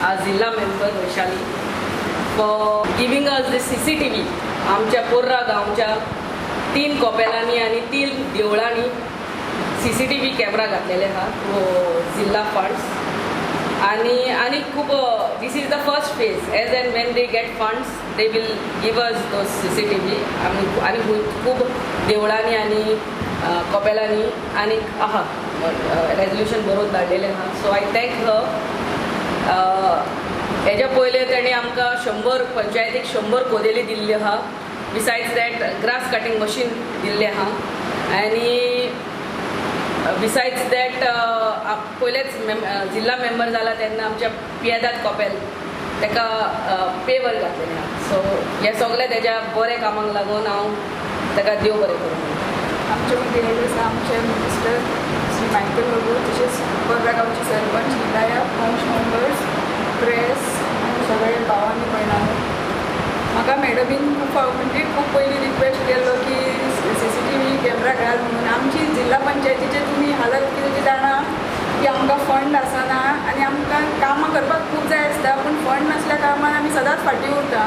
Our Zilla member Vaishali for giving us the CCTV आमच्या पोर्रा गांवच्या 3 कॉपेलांनी आणि 3 देवळांनी CCTV कॅमेरा घातलेले आहात जिल्हा फंड्स आणि खूप this is the first phase as and when they get funds they will give us दो CCTV आणि खूप देवळांनी आणि कॉपेलांनी आणि रेजोल्युशन बरोवन धाडलेले आहात. सो आय थँक हर. हेच्या पयले तेणी आमकां 100 पंचायतीक 100 कोदेली दिल्ली आहा. Besides that grass cutting machine दिल्लें आहा आनी बिसायड्स दॅट पयलेच जिल्हा मेंबर जाला तेन्ना आमच्या पियेदाद कॉपेल ताका पेवर घातलेलें आहा. सो हे सगळे तेज्या बरे कामाक लागून हांव ताका देव बरें करूं. आमचे मध्येच आमचे मिनिस्टर श्री मायकल लोबो तशेंच पर्रा गांवचे सरपंच विधायक पंच मेंबर्स प्रेस आनी सगळे भावांनी भयणांनी म्हाका मॅडमीन खूब पयलीं रिक्वेस्ट केल्लो की CCTV कॅमेरा घाल म्हणून. आमची जिल्हा पंचायतीचे तुमी हालत कितें जाणा की आमकां फंड आसना आनी आमकां कामां करपाक खूब जाय आसता पूण फंड नासल्या कारणान आमी सदांच फाटीं उरता.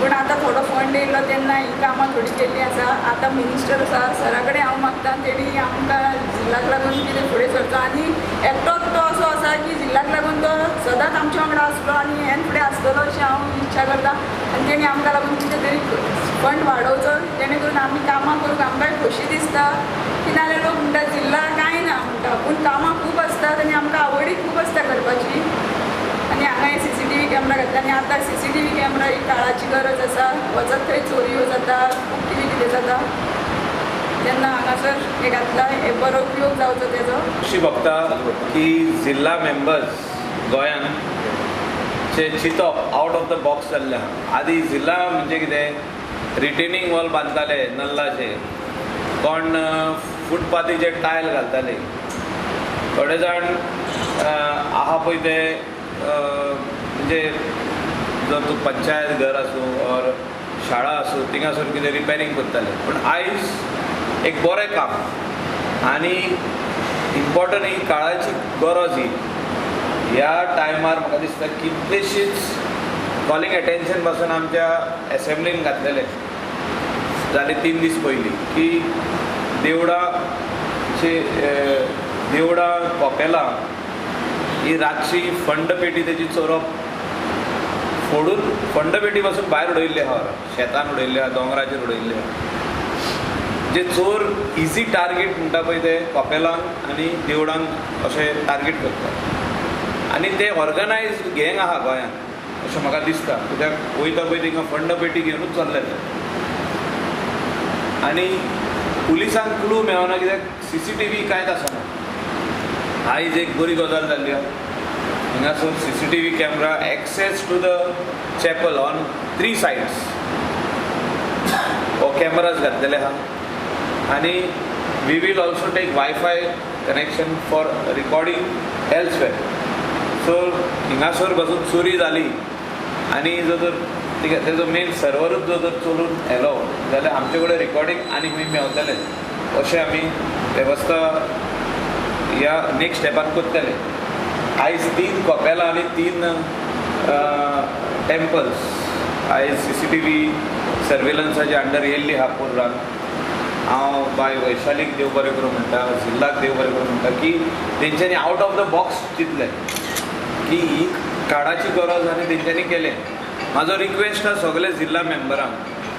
पूण आतां थोडो फंड येयलो तेन्ना ही कामां थोडी केल्लीं आसा. आतां मिनिस्टर आसा सरा कडेन हांव मागता तेणी आमकां जिल्ल्याक लागून कितें फुडें सरचो आनी एकटोच तो असो आसा की जिल्ल्याक लागून तो सदांच आमच्या वांगडा आसलो आनी हें फुडें आसतलो अशें हांव इच्छा करता. आनी तेणी आमकां लागून कितें तरी फंड वाडोवचो जेणे करून आमी कामां करूंक आमकांय खोशी दिसता. की नाल्यार लोक म्हणटा जिल्ला कांय ना म्हणटा पूण कामां खूब आसतात आनी आमकां आवडी खूब आसता करपाची. आनी हांगा CCTV कॅमेरा घातला आनी आतां CCTV कॅमेरा ही काळाची गरज आसा. वचत थंय चोरयो जाता खूब कितें जाता तेन्ना हांगासर हें घातला. हे बरो उपयोग जावचो तेजो. अशी बघता की जिल्हा मेंबर्स गोंयान चे चिंतप आउट ऑफ द बॉक्स जाल्लें आहा. आदी जिल्हा म्हणजे कितें रिटेनिंग वॉल बांदताले नल्लाचे, कोण फुटपाथीचे टायल घालताले, थोडे जाण आहा पळय ते म्हणजे जर तूं पंचायत घर आसूं और शाळा आसूं थिंगासर कितें रिपेरींग करताले. पूण आयज एक बरें काम आनी इम्पॉर्टंट ही काळाची गरज ही ह्या टायमार म्हाका दिसता कितलेशीच कॉलिंग एटेन्शन पासून आमच्या एसेंब्लीन घातलेले जाले 3 दीस पयलीं की देवळां कॉपेलां ही रातची फंडपेटी तेजी चोरप फोडून फंडपेटी पासून भायर उडयल्ली आहा, शेतान उडयल्ली आहा, दोंगराचेर उडयल्ली आहा. जे चोर इजी टार्गेट म्हणटा पळय ते कॉपेलांक आनी देवळांक अशें टार्गेट करतात आनी ते ऑर्गनायज्ड गँग आहा गोंयांत अशें म्हाका दिसता. कित्याक वयता पळय थिंगा फंडपेटी घेवनूच चल्लेले आनी पुलिसांक क्लू मेळना कित्याक CCTV कांयच आसना. आयज एक बरी गजाल जाल्ली आहा. हिंगासर CCTV camera access to the chapel on 3 sides हो कॅमेराज घातलेले आहा आनी we will also take wifi connection for recording elsewhere. So हिंगासर पासून चोरी जाली आनी जो तर तेजो मेन सर्वरूच जो तर चलून येलो जाल्यार आमचे कडेन रिकॉर्डिंग आनी खंय मेवतले अशें आमी वेवस्था ह्या नेक्स्ट स्टेपान करतले. आयज 3 कॉपेलां आनी 3 टेम्पल्स आयज CCTV सर्वेलन्साच्या अंडर येयल्ली आहा पोर्रान. हांव बाय वैशालीक देव बरें करूं म्हणटा, जिल्लाक देव बरें करूं म्हणटा की तेंच्यांनी आउट ऑफ द बॉक्स चिंतलें की ही काळाची गरज आनी तेंच्यांनी केलें. म्हाजो रिक्वेस्ट आहा सगळे जिल्हा मेंबरांक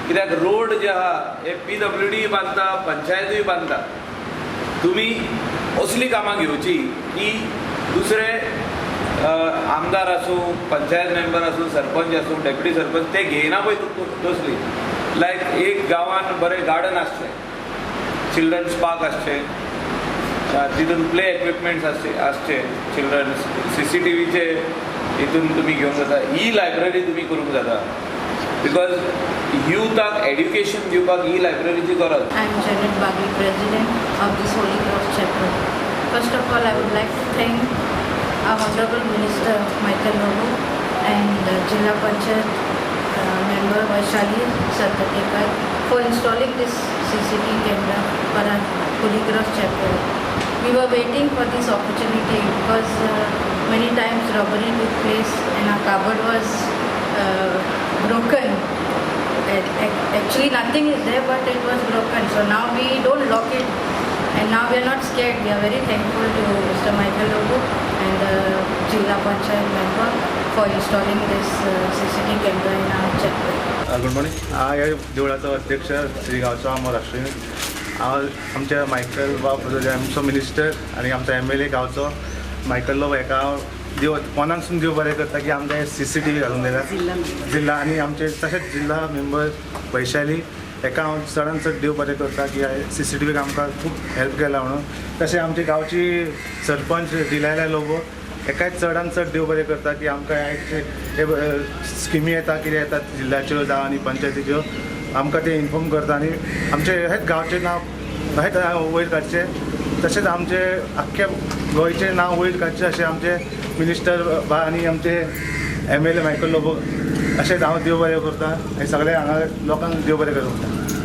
कित्याक रोड जे आहा हे PWD बांदता, पंचायतूय बांदता. तुमी असली कामां घेवची की दुसरे आमदार आसूं, पंचायत मेंबर आसूं, सरपंच आसूं, डेप्युटी सरपंच ते घेयना पळय तसली. लायक एक गांवान बरें गार्डन आसचें, चिल्ड्रन्स पार्क आसचें, तितून प्ले इक्विपमेंट्स आसचे चिल्ड्रन्स, CCTVचे हितून तुमी घेवंक जाता. ही लायब्ररी तुमी करूंक जाता बिकॉज युथाक एड्युकेशन दिवपाक ही लायब्ररीची गरज. I am Janet Bagli, President of this Holy Cross Chapel. First of all, I would like to thank our Honorable Minister Michael Lobo and Jilla Panchayat member Vaishali Sartatekar for installing this CCTV camera for our Holy Cross Chapel. We were waiting for this opportunity because many times robbery took place and our cupboard was broken. Actually nothing is there, but it was broken. So now we don't lock it, and now we are not scared. We are very thankful to Mr. Michael Lobo and the Jilla Panchayat member for installing this CCTV camera in our chapel. Good morning हांव ह्या देवळाचो अध्यक्ष श्री गांवचो अमर राष्ट्रीय हांव आमच्या Michael बाब आमचो मिनिस्टर आनी आमचो MLA गांवचो मायकल लोब हेका हांव देव मनानसून देव बरें करता की आमकां CCTV घालून दिला जिल्ला आनी आमचे तशेंच जिल्ला मेंबर वैशाली हेका हांव चडांत चड देव बरें करता की CCTVक आमकां खूब हेल्प केला म्हणून. तशें आमची गांवची सरपंच दिलायला लोबो हेकाय चडांत चड देव बरें करता की आमकां हे स्किमी येता कितें येता जिल्ल्याच्यो जावं आनी पंचायतीच्यो आमकां ते इन्फॉर्म करता आनी आमचे हेच गांवचें नांव हेच वयर काडचें तशेंच आमचे आख्ख्या गोंयचें नांव वयर काडचें अशें आमचे मिनिस्टर आनी आमचे MLA मायकल लोबो अशेंच हांव देव बरें करता आनी सगळ्या हांगा लोकांक देव बरें करता.